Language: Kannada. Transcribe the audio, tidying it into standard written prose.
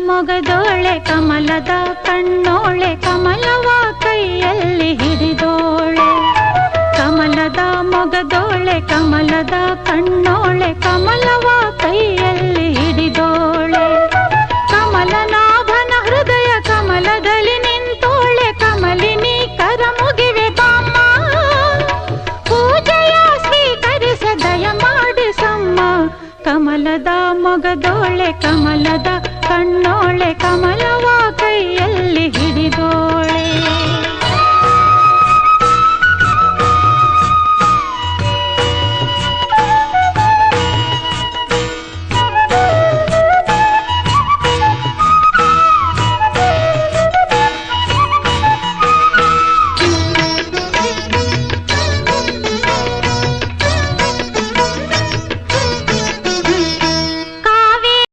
ಮೊಗದೋಳೆ ಕಮಲದ ಕಣ್ಣೋಳೆ ಕಮಲವ ಕೈಯಲ್ಲಿ ಹಿಡಿದೋಳೆ ಕಮಲದ ಮೊಗದೋಳೆ ಕಮಲದ ಕಣ್ಣೋಳೆ ಕಮಲವ ಕೈಯಲ್ಲಿ ಹಿಡಿದೋಳೆ ಕಮಲನಾಭನ ಹೃದಯ ಕಮಲದಲ್ಲಿ ನಿಂತೋಳೆ ಕಮಲಿನಿ ಕರ ಮುಗಿವೆ ಬಾಮ್ಮ ಪೂಜೆಯ ಸ್ವೀಕರಿಸ ದಯ ಮಾಡಿಸಮ್ಮ ಕಮಲದ ಮೊಗದೋಳೆ ಕಮಲದ ಕಣ್ಣೋಳೆ ಕಮಲವ ಕೈಯಲ್ಲಿ ಹಿಡಿದೋಳೆ